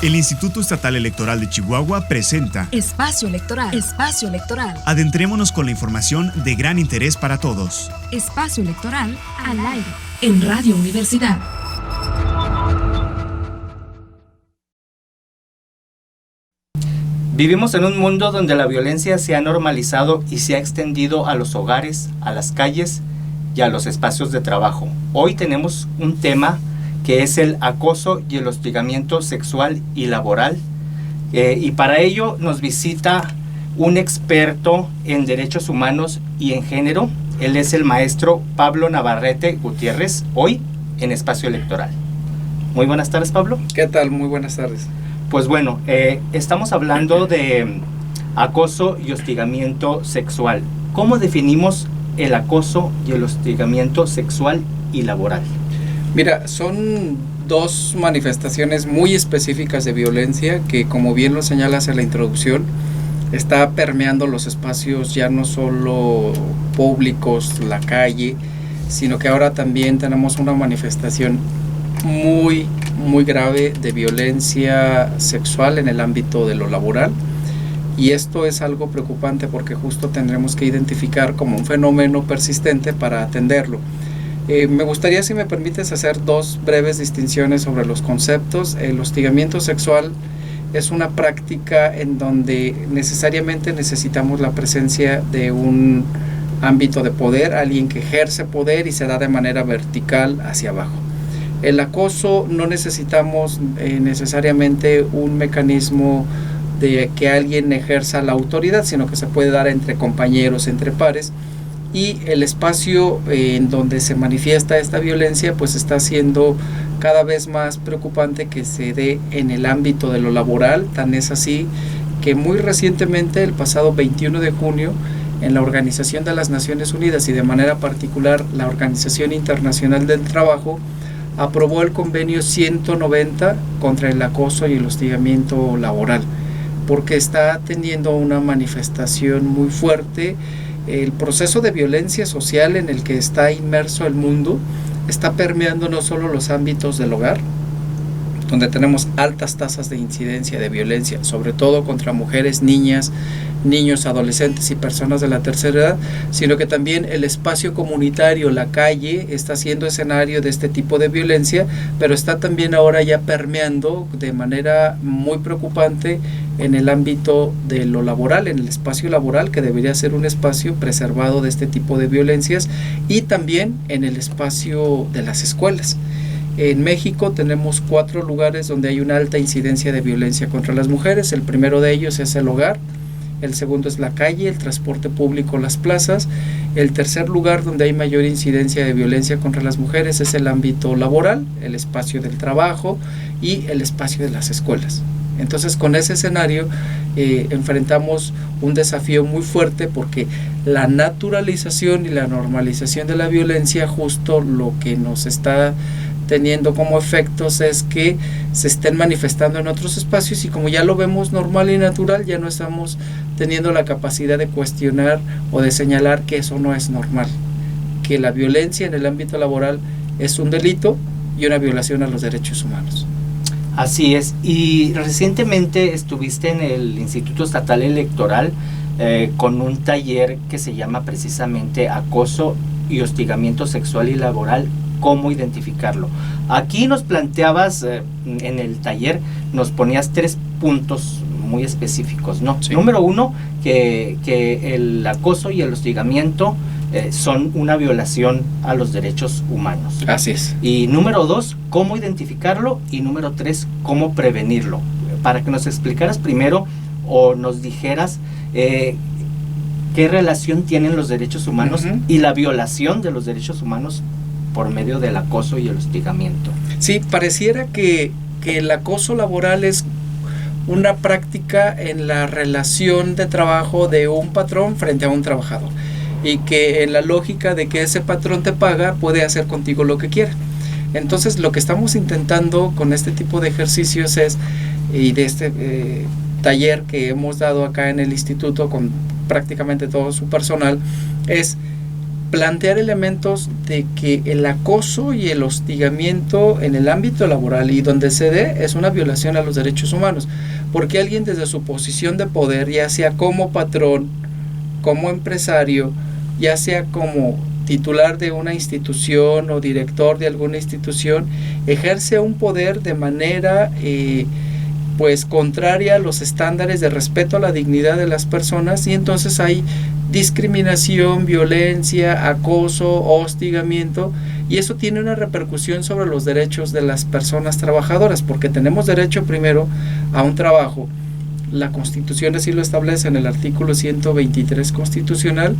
El Instituto Estatal Electoral de Chihuahua presenta Espacio Electoral. Espacio Electoral. Adentrémonos con la información de gran interés para todos. Espacio Electoral al aire. En Radio Universidad. Vivimos en un mundo donde la violencia se ha normalizado y se ha extendido a los hogares, a las calles y a los espacios de trabajo. Hoy tenemos un tema que es el acoso y el hostigamiento sexual y laboral. Y para ello nos visita un experto en derechos humanos y en género. Él es el maestro Pablo Navarrete Gutiérrez, hoy en Espacio Electoral. Muy buenas tardes, Pablo. ¿Qué tal? Muy buenas tardes. Pues bueno, estamos hablando de acoso y hostigamiento sexual. ¿Cómo definimos el acoso y el hostigamiento sexual y laboral? Mira, son dos manifestaciones muy específicas de violencia que, como bien lo señalas en la introducción, está permeando los espacios ya no solo públicos, la calle, sino que ahora también tenemos una manifestación muy grave de violencia sexual en el ámbito de lo laboral. Y esto es algo preocupante porque justo tendremos que identificar como un fenómeno persistente para atenderlo. Me gustaría, si me permites, hacer dos breves distinciones sobre los conceptos. El hostigamiento sexual es una práctica en donde necesariamente necesitamos la presencia de un ámbito de poder, alguien que ejerce poder y se da de manera vertical hacia abajo. El acoso no necesitamos necesariamente un mecanismo de que alguien ejerza la autoridad, sino que se puede dar entre compañeros, entre pares. Y el espacio en donde se manifiesta esta violencia pues está siendo cada vez más preocupante que se dé en el ámbito de lo laboral. Tan es así que muy recientemente, el pasado 21 de junio, en la Organización de las Naciones Unidas y de manera particular la Organización Internacional del Trabajo, aprobó el convenio 190 contra el acoso y el hostigamiento laboral, porque está teniendo una manifestación muy fuerte. El proceso de violencia social en el que está inmerso el mundo está permeando no solo los ámbitos del hogar, donde tenemos altas tasas de incidencia de violencia, sobre todo contra mujeres, niñas, niños, adolescentes y personas de la tercera edad, sino que también el espacio comunitario, la calle, está siendo escenario de este tipo de violencia, pero está también ahora ya permeando de manera muy preocupante en el ámbito de lo laboral, en el espacio laboral, que debería ser un espacio preservado de este tipo de violencias, y también en el espacio de las escuelas. En México tenemos 4 lugares donde hay una alta incidencia de violencia contra las mujeres. El primero de ellos es el hogar, el segundo es la calle, el transporte público, las plazas. El tercer lugar donde hay mayor incidencia de violencia contra las mujeres es el ámbito laboral, el espacio del trabajo y el espacio de las escuelas. Entonces, con ese escenario enfrentamos un desafío muy fuerte, porque la naturalización y la normalización de la violencia, justo lo que nos está teniendo como efectos es que se estén manifestando en otros espacios, y como ya lo vemos normal y natural, ya no estamos teniendo la capacidad de cuestionar o de señalar que eso no es normal, que la violencia en el ámbito laboral es un delito y una violación a los derechos humanos. Así es, y recientemente estuviste en el Instituto Estatal Electoral con un taller que se llama precisamente Acoso y Hostigamiento Sexual y Laboral, ¿cómo identificarlo? Aquí nos planteabas, en el taller, nos ponías 3 puntos muy específicos, ¿no? Sí. Número 1, que el acoso y el hostigamiento son una violación a los derechos humanos. Así es. Y número 2, cómo identificarlo, y número 3, cómo prevenirlo. Para que nos explicaras primero o nos dijeras qué relación tienen los derechos humanos y la violación de los derechos humanos por medio del acoso y el hostigamiento. Sí, pareciera que el acoso laboral es una práctica en la relación de trabajo de un patrón frente a un trabajador, y que en la lógica de que ese patrón te paga, puede hacer contigo lo que quiera. Entonces, lo que estamos intentando con este tipo de ejercicios es, y de este taller que hemos dado acá en el instituto con prácticamente todo su personal, es plantear elementos de que el acoso y el hostigamiento en el ámbito laboral y donde se dé es una violación a los derechos humanos, porque alguien desde su posición de poder, ya sea como patrón, como empresario, ya sea como titular de una institución o director de alguna institución, ejerce un poder de manera pues contraria a los estándares de respeto a la dignidad de las personas, y entonces hay discriminación, violencia, acoso, hostigamiento, y eso tiene una repercusión sobre los derechos de las personas trabajadoras, porque tenemos derecho primero a un trabajo. La Constitución así lo establece en el artículo 123 constitucional,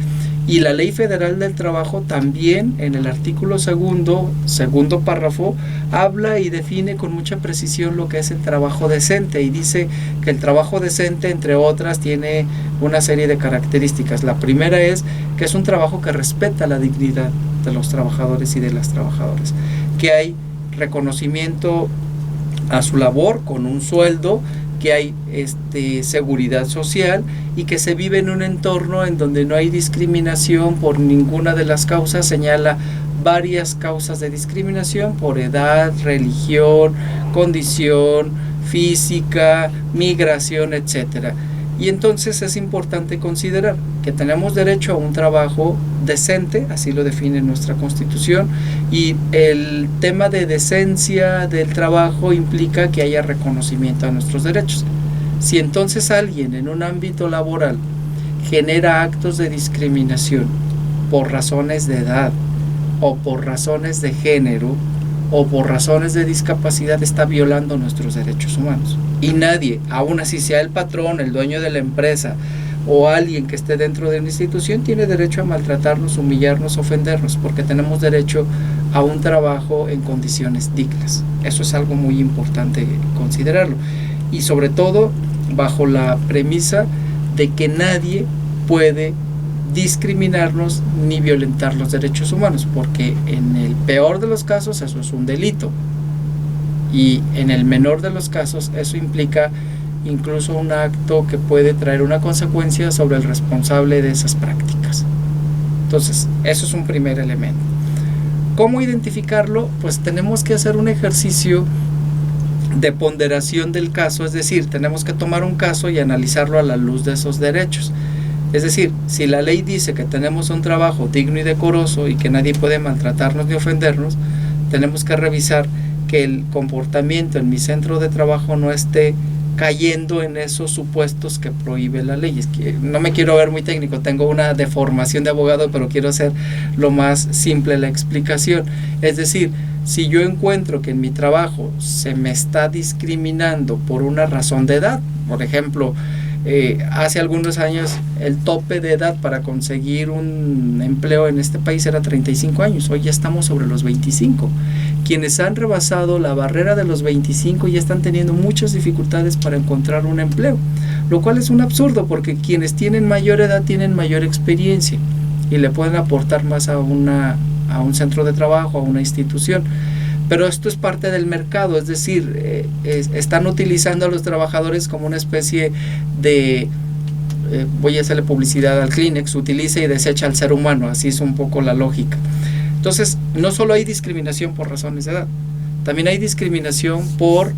y la Ley Federal del Trabajo también en el artículo segundo párrafo habla y define con mucha precisión lo que es el trabajo decente, y dice que el trabajo decente, entre otras, tiene una serie de características. La primera es que es un trabajo que respeta la dignidad de los trabajadores y de las trabajadoras, que hay reconocimiento a su labor con un sueldo, que hay seguridad social, y que se vive en un entorno en donde no hay discriminación por ninguna de las causas. Señala varias causas de discriminación por edad, religión, condición física, migración, etcétera. Y entonces es importante considerar que tenemos derecho a un trabajo decente, así lo define nuestra Constitución, y el tema de decencia del trabajo implica que haya reconocimiento a nuestros derechos. Si entonces alguien en un ámbito laboral genera actos de discriminación por razones de edad, o por razones de género, o por razones de discapacidad, está violando nuestros derechos humanos. Y nadie, aún así sea el patrón, el dueño de la empresa o alguien que esté dentro de una institución, tiene derecho a maltratarnos, humillarnos, ofendernos, porque tenemos derecho a un trabajo en condiciones dignas. Eso es algo muy importante considerarlo, y sobre todo bajo la premisa de que nadie puede discriminarnos ni violentar los derechos humanos, porque en el peor de los casos eso es un delito, y en el menor de los casos eso implica incluso un acto que puede traer una consecuencia sobre el responsable de esas prácticas. Entonces, eso es un primer elemento. ¿Cómo identificarlo? Pues tenemos que hacer un ejercicio de ponderación del caso, es decir, tenemos que tomar un caso y analizarlo a la luz de esos derechos. Es decir, si la ley dice que tenemos un trabajo digno y decoroso y que nadie puede maltratarnos ni ofendernos, tenemos que revisar que el comportamiento en mi centro de trabajo no esté cayendo en esos supuestos que prohíbe la ley. Es que no me quiero ver muy técnico, tengo una deformación de abogado, pero quiero hacer lo más simple la explicación. Es decir, si yo encuentro que en mi trabajo se me está discriminando por una razón de edad, por ejemplo, hace algunos años el tope de edad para conseguir un empleo en este país era 35 años, hoy ya estamos sobre los 25. Quienes han rebasado la barrera de los 25 ya están teniendo muchas dificultades para encontrar un empleo, lo cual es un absurdo, porque quienes tienen mayor edad tienen mayor experiencia y le pueden aportar más a un centro de trabajo, a una institución. Pero esto es parte del mercado, es decir, están utilizando a los trabajadores como una especie de, voy a hacerle publicidad al Kleenex, utiliza y desecha al ser humano, así es un poco la lógica. Entonces, no solo hay discriminación por razones de edad, también hay discriminación por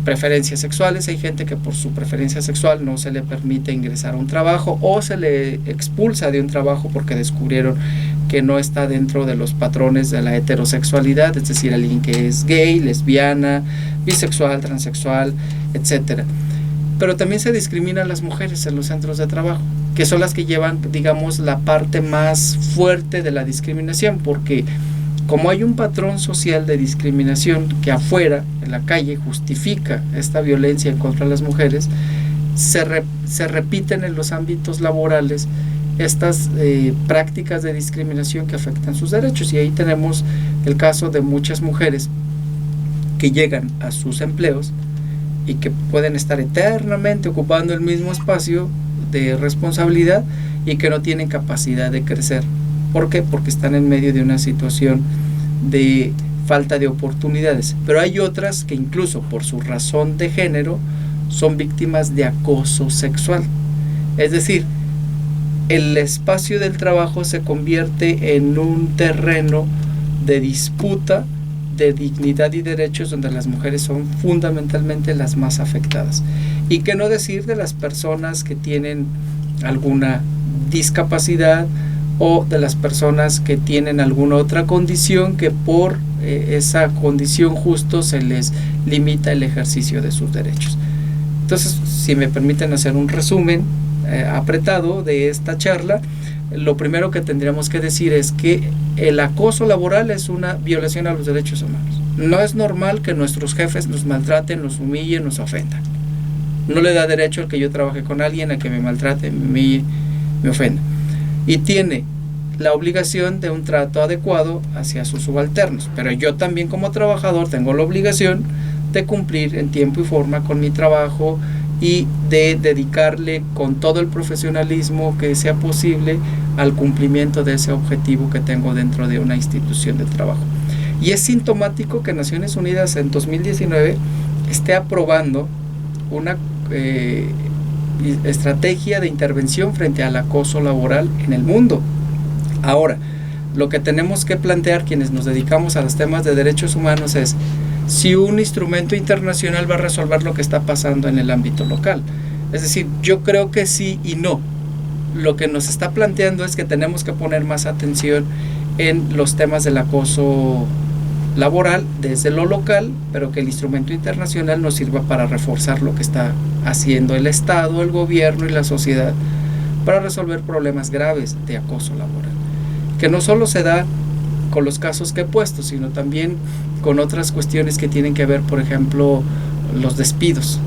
preferencias sexuales. Hay gente que por su preferencia sexual no se le permite ingresar a un trabajo, o se le expulsa de un trabajo porque descubrieron que no está dentro de los patrones de la heterosexualidad, es decir, alguien que es gay, lesbiana, bisexual, transexual, etcétera. Pero también se discrimina a las mujeres en los centros de trabajo, que son las que llevan, digamos, la parte más fuerte de la discriminación, porque como hay un patrón social de discriminación que afuera, en la calle, justifica esta violencia en contra de las mujeres, se repiten en los ámbitos laborales estas prácticas de discriminación que afectan sus derechos. Y ahí tenemos el caso de muchas mujeres que llegan a sus empleos y que pueden estar eternamente ocupando el mismo espacio de responsabilidad y que no tienen capacidad de crecer. ¿Por qué? Porque están en medio de una situación de falta de oportunidades. Pero hay otras que incluso por su razón de género son víctimas de acoso sexual. Es decir, el espacio del trabajo se convierte en un terreno de disputa de dignidad y derechos donde las mujeres son fundamentalmente las más afectadas. Y qué no decir de las personas que tienen alguna discapacidad o de las personas que tienen alguna otra condición que por esa condición justo se les limita el ejercicio de sus derechos. Entonces, si me permiten hacer un resumen apretado de esta charla, lo primero que tendríamos que decir es que el acoso laboral es una violación a los derechos humanos. No es normal que nuestros jefes nos maltraten, nos humillen, nos ofendan. No le da derecho al que yo trabaje con alguien a que me maltrate, me humille, me ofenda. Y tiene la obligación de un trato adecuado hacia sus subalternos. Pero yo también como trabajador tengo la obligación de cumplir en tiempo y forma con mi trabajo y de dedicarle con todo el profesionalismo que sea posible al cumplimiento de ese objetivo que tengo dentro de una institución de trabajo. Y es sintomático que Naciones Unidas en 2019 esté aprobando una estrategia de intervención frente al acoso laboral en el mundo. Ahora, lo que tenemos que plantear quienes nos dedicamos a los temas de derechos humanos es si un instrumento internacional va a resolver lo que está pasando en el ámbito local. Es decir, yo creo que sí y no. Lo que nos está planteando es que tenemos que poner más atención en los temas del acoso laboral desde lo local, pero que el instrumento internacional nos sirva para reforzar lo que está haciendo el Estado, el gobierno y la sociedad para resolver problemas graves de acoso laboral, que no solo se da con los casos que he puesto, sino también con otras cuestiones que tienen que ver, por ejemplo, los despidos.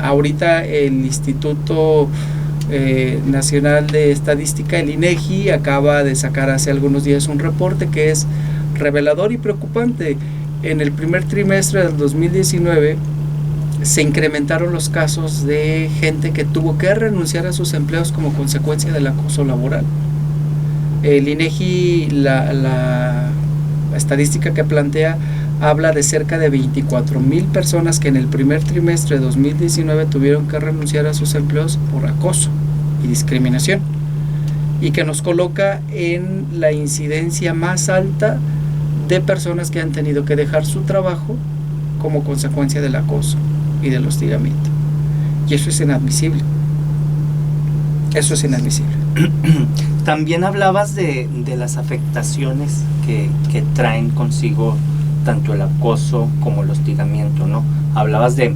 Ahorita el Instituto Nacional de Estadística, el INEGI, acaba de sacar hace algunos días un reporte que es revelador y preocupante. En el primer trimestre del 2019 se incrementaron los casos de gente que tuvo que renunciar a sus empleos como consecuencia del acoso laboral. El INEGI, la estadística que plantea, habla de cerca de 24,000 personas que en el primer trimestre de 2019 tuvieron que renunciar a sus empleos por acoso y discriminación, y que nos coloca en la incidencia más alta de personas que han tenido que dejar su trabajo como consecuencia del acoso y del hostigamiento. Y eso es inadmisible. Eso es inadmisible. También hablabas de las afectaciones que traen consigo tanto el acoso como el hostigamiento, ¿no? Hablabas de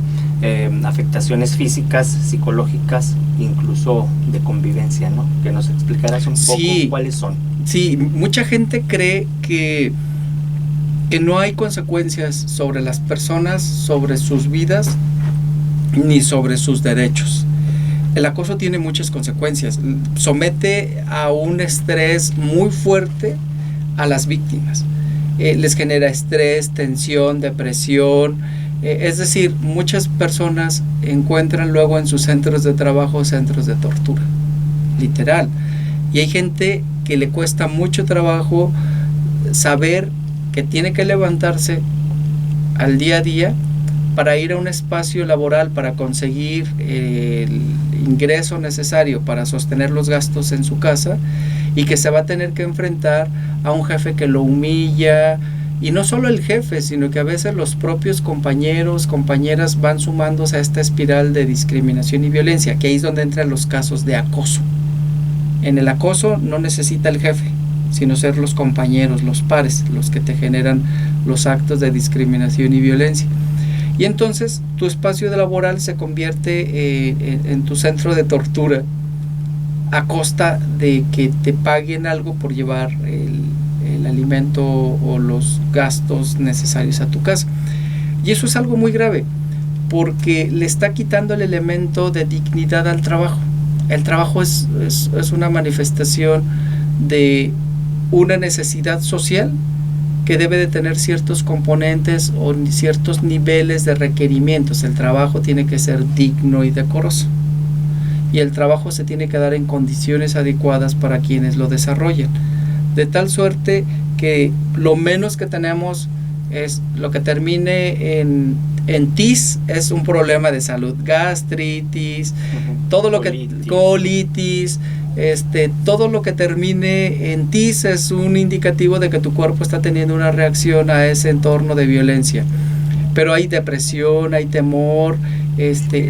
afectaciones físicas, psicológicas, incluso de convivencia, ¿no? Que nos explicaras un poco cuáles son. Sí, mucha gente cree que no hay consecuencias sobre las personas, sobre sus vidas, ni sobre sus derechos. El acoso tiene muchas consecuencias. Somete a un estrés muy fuerte a las víctimas. Les genera estrés, tensión, depresión. Es decir, muchas personas encuentran luego en sus centros de trabajo centros de tortura, literal. Y hay gente que le cuesta mucho trabajo saber que tiene que levantarse al día a día para ir a un espacio laboral, para conseguir el ingreso necesario para sostener los gastos en su casa, y que se va a tener que enfrentar a un jefe que lo humilla, y no solo el jefe, sino que a veces los propios compañeros, compañeras van sumándose a esta espiral de discriminación y violencia, que ahí es donde entran los casos de acoso. En el acoso no necesita el jefe, sino ser los compañeros, los pares, los que te generan los actos de discriminación y violencia. Y entonces tu espacio laboral se convierte en tu centro de tortura, a costa de que te paguen algo por llevar el alimento o los gastos necesarios a tu casa. Y eso es algo muy grave, porque le está quitando el elemento de dignidad al trabajo. El trabajo es una manifestación de una necesidad social que debe de tener ciertos componentes o ciertos niveles de requerimientos. El trabajo tiene que ser digno y decoroso, y el trabajo se tiene que dar en condiciones adecuadas para quienes lo desarrollan, de tal suerte que lo menos que tenemos es lo que termine en TIS, es un problema de salud, gastritis, todo lo que colitis, todo lo que termine en TIS es un indicativo de que tu cuerpo está teniendo una reacción a ese entorno de violencia. Pero hay depresión, hay temor,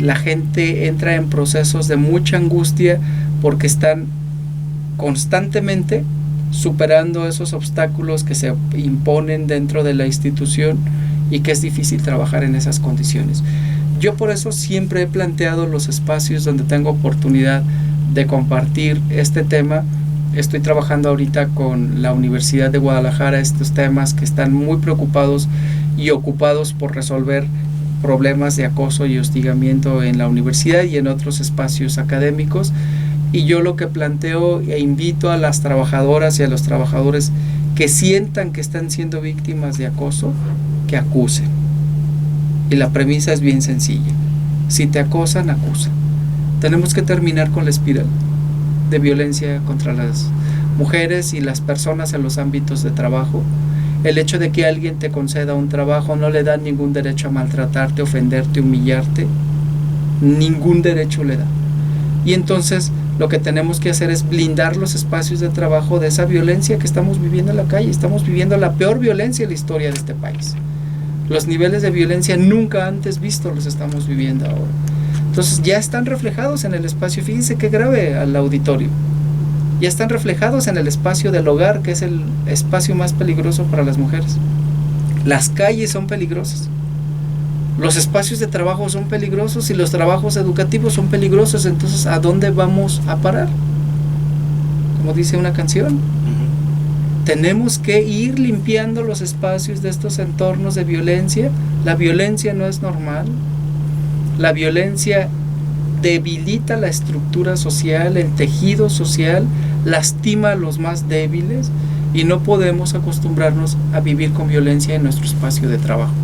la gente entra en procesos de mucha angustia porque están constantemente superando esos obstáculos que se imponen dentro de la institución y que es difícil trabajar en esas condiciones. Yo por eso siempre he planteado los espacios donde tengo oportunidad de compartir este tema. Estoy trabajando ahorita con la Universidad de Guadalajara estos temas, que están muy preocupados y ocupados por resolver problemas de acoso y hostigamiento en la universidad y en otros espacios académicos. Y yo lo que planteo e invito a las trabajadoras y a los trabajadores que sientan que están siendo víctimas de acoso, que acusen. Y la premisa es bien sencilla: si te acosan, acusa. Tenemos que terminar con la espiral de violencia contra las mujeres y las personas en los ámbitos de trabajo. El hecho de que alguien te conceda un trabajo no le da ningún derecho a maltratarte, ofenderte, humillarte. Ningún derecho le da. Y entonces lo que tenemos que hacer es blindar los espacios de trabajo de esa violencia que estamos viviendo en la calle. Estamos viviendo la peor violencia en la historia de este país. Los niveles de violencia nunca antes vistos los estamos viviendo ahora. Entonces ya están reflejados en el espacio. Fíjense qué grave al auditorio. Ya están reflejados en el espacio del hogar, que es el espacio más peligroso para las mujeres. Las calles son peligrosas. Los espacios de trabajo son peligrosos y los trabajos educativos son peligrosos. Entonces, ¿a dónde vamos a parar? Como dice una canción. Tenemos que ir limpiando los espacios de estos entornos de violencia. La violencia no es normal. La violencia debilita la estructura social, el tejido social, lastima a los más débiles y no podemos acostumbrarnos a vivir con violencia en nuestro espacio de trabajo,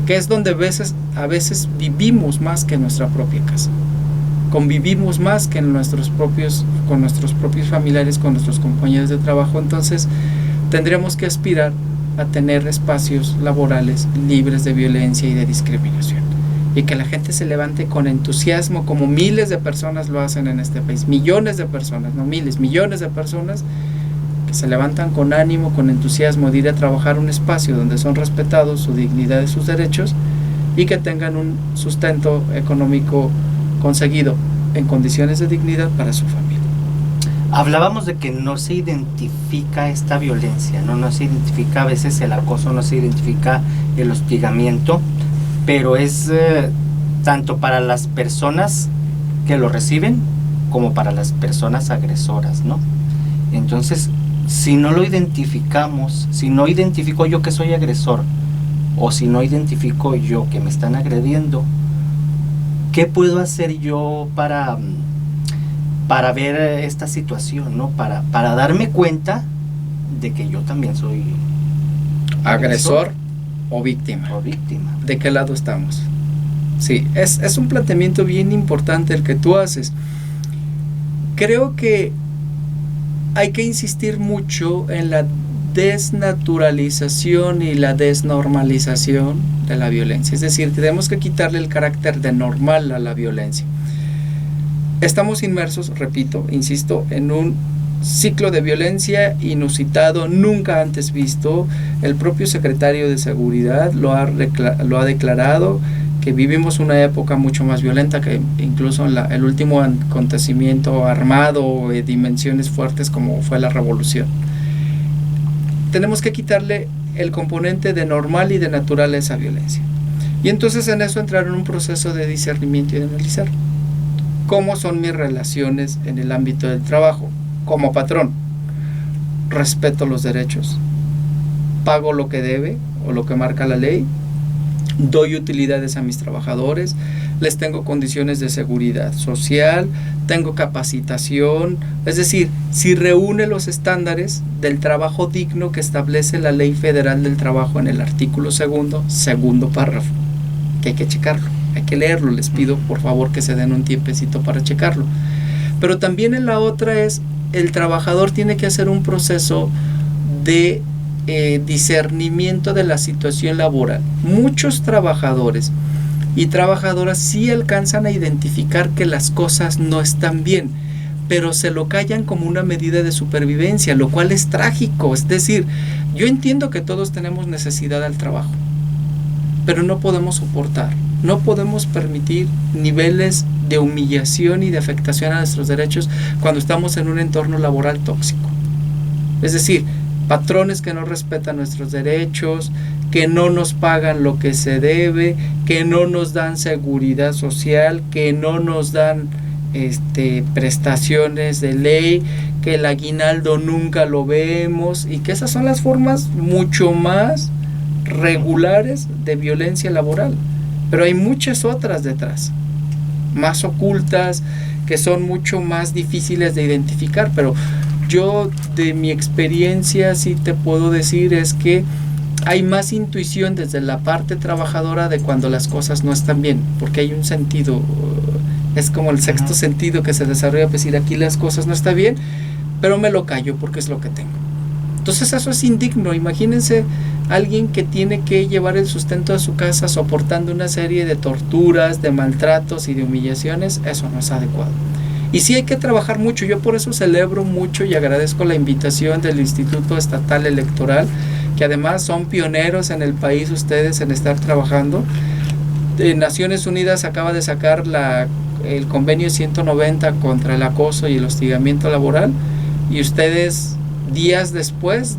que es donde a veces vivimos más que en nuestra propia casa. Convivimos más que con nuestros propios familiares, con nuestros compañeros de trabajo. Entonces tendremos que aspirar a tener espacios laborales libres de violencia y de discriminación, y que la gente se levante con entusiasmo, como miles de personas lo hacen en este país. Millones de personas, no miles, millones de personas que se levantan con ánimo, con entusiasmo de ir a trabajar un espacio donde son respetados su dignidad y sus derechos, y que tengan un sustento económico conseguido en condiciones de dignidad para su familia. Hablábamos de que no se identifica esta violencia, no se identifica a veces el acoso, no se identifica el hostigamiento, pero es tanto para las personas que lo reciben como para las personas agresoras, ¿no? Entonces, si no lo identificamos, si no identifico yo que soy agresor, o si no identifico yo que me están agrediendo, ¿qué puedo hacer yo para ver esta situación, ¿no? Para darme cuenta de que yo también soy agresor o víctima. ¿De qué lado estamos? Sí, es un planteamiento bien importante el que tú haces. Creo que hay que insistir mucho en la desnaturalización y la desnormalización de la violencia. Es decir, tenemos que quitarle el carácter de normal a la violencia. Estamos inmersos, repito, insisto, en un ciclo de violencia inusitado, nunca antes visto. El propio secretario de Seguridad lo ha declarado, que vivimos una época mucho más violenta que incluso en el último acontecimiento armado de dimensiones fuertes como fue la revolución. Tenemos que quitarle el componente de normal y de natural a esa violencia. Y entonces en eso entrar en un proceso de discernimiento y de analizar cómo son mis relaciones en el ámbito del trabajo. Como patrón, respeto los derechos, pago lo que debe o lo que marca la ley, doy utilidades a mis trabajadores, les tengo condiciones de seguridad social, tengo capacitación, es decir, si reúne los estándares del trabajo digno que establece la Ley Federal del Trabajo en el artículo segundo párrafo, que hay que checarlo, hay que leerlo. Les pido por favor que se den un tiempecito para checarlo. Pero también en la otra es, el trabajador tiene que hacer un proceso de discernimiento de la situación laboral. Muchos trabajadores y trabajadoras sí alcanzan a identificar que las cosas no están bien, pero se lo callan como una medida de supervivencia, lo cual es trágico. Es decir, yo entiendo que todos tenemos necesidad al trabajo, pero no podemos soportar, no podemos permitir niveles de humillación y de afectación a nuestros derechos cuando estamos en un entorno laboral tóxico. Es decir, patrones que no respetan nuestros derechos, que no nos pagan lo que se debe, que no nos dan seguridad social, que no nos dan prestaciones de ley, que el aguinaldo nunca lo vemos, y que esas son las formas mucho más regulares de violencia laboral. Pero hay muchas otras detrás, más ocultas, que son mucho más difíciles de identificar. Pero yo, de mi experiencia, sí te puedo decir es que hay más intuición desde la parte trabajadora de cuando las cosas no están bien, porque hay un sentido, es como el sexto sentido que se desarrolla, pues decir, aquí las cosas no están bien, pero me lo callo porque es lo que tengo. Entonces eso es indigno. Imagínense alguien que tiene que llevar el sustento a su casa soportando una serie de torturas, de maltratos y de humillaciones. Eso no es adecuado. Y sí hay que trabajar mucho. Yo por eso celebro mucho y agradezco la invitación del Instituto Estatal Electoral, que además son pioneros en el país ustedes en estar trabajando. Naciones Unidas acaba de sacar el convenio 190 contra el acoso y el hostigamiento laboral, y ustedes días después,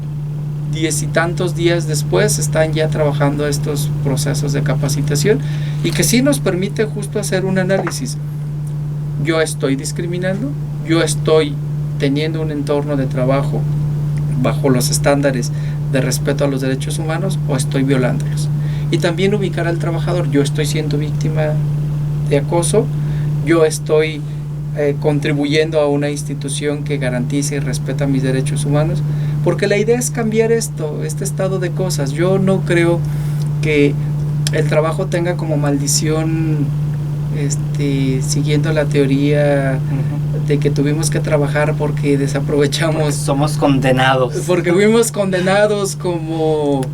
10 y tantos días después, están ya trabajando estos procesos de capacitación, y que sí nos permite justo hacer un análisis. Yo estoy discriminando, yo estoy teniendo un entorno de trabajo bajo los estándares de respeto a los derechos humanos, o estoy violándolos. Y también ubicar al trabajador. Yo estoy siendo víctima de acoso, yo estoy contribuyendo a una institución que garantice y respeta mis derechos humanos, porque la idea es cambiar este estado de cosas. Yo no creo que el trabajo tenga como maldición, siguiendo la teoría de que tuvimos que trabajar porque desaprovechamos, porque somos condenados, porque fuimos condenados como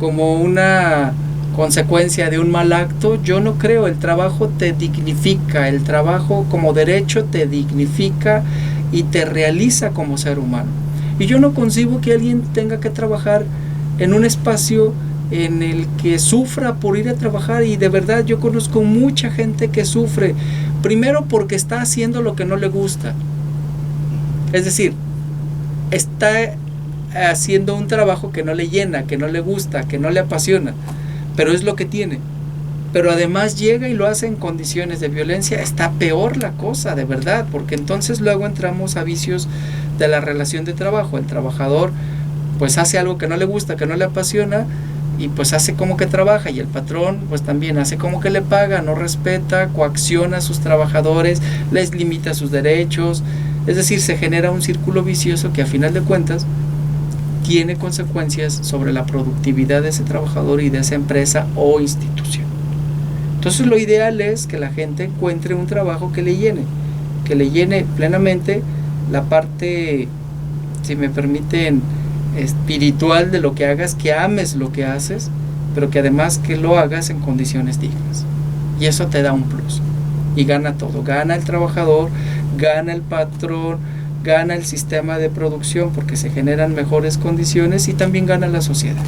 una consecuencia de un mal acto. Yo no creo. El trabajo te dignifica, el trabajo como derecho te dignifica y te realiza como ser humano. Y yo no concibo que alguien tenga que trabajar en un espacio en el que sufra por ir a trabajar. Y de verdad yo conozco mucha gente que sufre, primero porque está haciendo lo que no le gusta, es decir, está haciendo un trabajo que no le llena, que no le gusta, que no le apasiona, pero es lo que tiene. Pero además llega y lo hace en condiciones de violencia. Está peor la cosa, de verdad, porque entonces luego entramos a vicios de la relación de trabajo. El trabajador pues hace algo que no le gusta, que no le apasiona, y pues hace como que trabaja, y el patrón pues también hace como que le paga, no respeta, coacciona a sus trabajadores, les limita sus derechos. Es decir, se genera un círculo vicioso que a final de cuentas tiene consecuencias sobre la productividad de ese trabajador y de esa empresa o institución. Entonces lo ideal es que la gente encuentre un trabajo que le llene plenamente la parte, si me permiten, espiritual de lo que hagas, que ames lo que haces, pero que además que lo hagas en condiciones dignas. Y eso te da un plus. Y gana todo. Gana el trabajador, gana el patrón, gana el sistema de producción porque se generan mejores condiciones, y también gana la sociedad.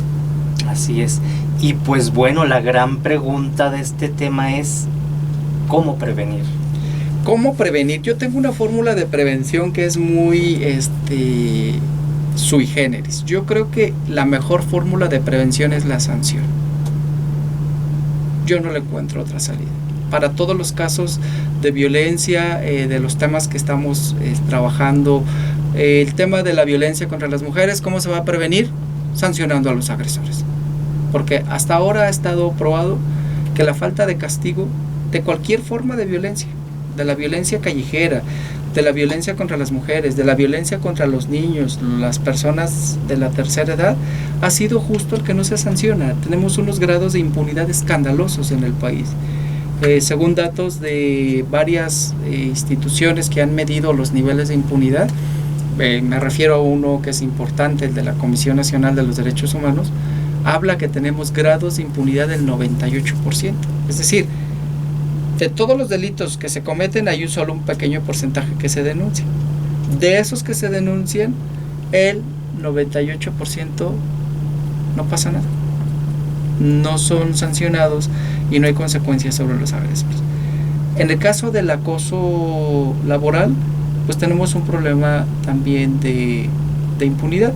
Así es. Y pues bueno, la gran pregunta de este tema es ¿cómo prevenir? ¿Cómo prevenir? Yo tengo una fórmula de prevención que es muy sui generis. Yo creo que la mejor fórmula de prevención es la sanción. Yo no le encuentro otra salida. Para todos los casos de violencia, de los temas que estamos trabajando, el tema de la violencia contra las mujeres, ¿cómo se va a prevenir? Sancionando a los agresores. Porque hasta ahora ha estado probado que la falta de castigo de cualquier forma de violencia, de la violencia callejera, de la violencia contra las mujeres, de la violencia contra los niños, las personas de la tercera edad, ha sido justo el que no se sanciona. Tenemos unos grados de impunidad escandalosos en el país. Según datos de varias instituciones que han medido los niveles de impunidad, me refiero a uno que es importante, el de la Comisión Nacional de los Derechos Humanos, habla que tenemos grados de impunidad del 98%. Es decir, de todos los delitos que se cometen hay solo un pequeño porcentaje que se denuncia. De esos que se denuncian, el 98% no pasa nada. No son sancionados y no hay consecuencias sobre los agresores. En el caso del acoso laboral, pues tenemos un problema también de impunidad.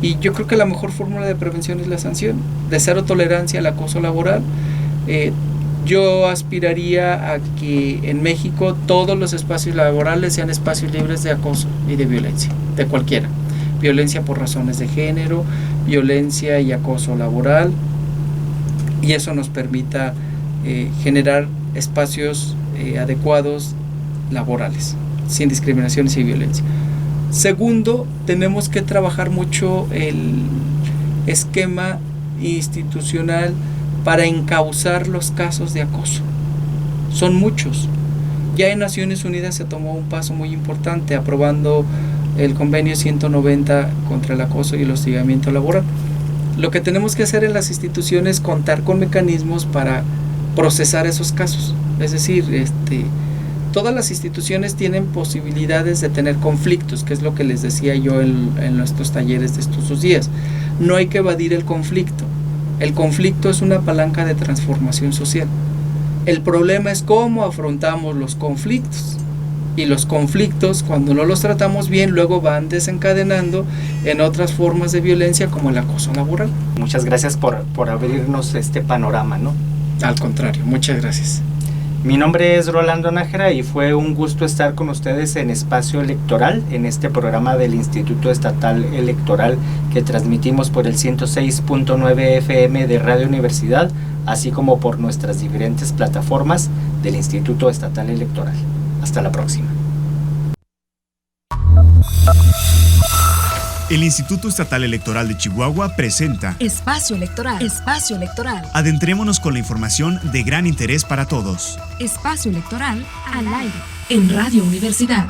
Y yo creo que la mejor fórmula de prevención es la sanción. De cero tolerancia al acoso laboral. Yo aspiraría a que en México todos los espacios laborales sean espacios libres de acoso y de violencia, de cualquiera. Violencia por razones de género, violencia y acoso laboral. Y eso nos permita generar espacios adecuados laborales, sin discriminaciones y violencia. Segundo, tenemos que trabajar mucho el esquema institucional para encauzar los casos de acoso. Son muchos. Ya en Naciones Unidas se tomó un paso muy importante aprobando el convenio 190 contra el acoso y el hostigamiento laboral. Lo que tenemos que hacer en las instituciones es contar con mecanismos para procesar esos casos. Es decir, todas las instituciones tienen posibilidades de tener conflictos, que es lo que les decía yo en nuestros talleres de estos 2 días. No hay que evadir el conflicto. El conflicto es una palanca de transformación social. El problema es cómo afrontamos los conflictos. Y los conflictos, cuando no los tratamos bien, luego van desencadenando en otras formas de violencia como el acoso laboral. Muchas gracias por abrirnos este panorama, ¿no? Al contrario, muchas gracias. Mi nombre es Rolando Nájera y fue un gusto estar con ustedes en Espacio Electoral, en este programa del Instituto Estatal Electoral que transmitimos por el 106.9 FM de Radio Universidad, así como por nuestras diferentes plataformas del Instituto Estatal Electoral. Hasta la próxima. El Instituto Estatal Electoral de Chihuahua presenta Espacio Electoral. Espacio Electoral. Adentrémonos con la información de gran interés para todos. Espacio Electoral al aire. En Radio Universidad.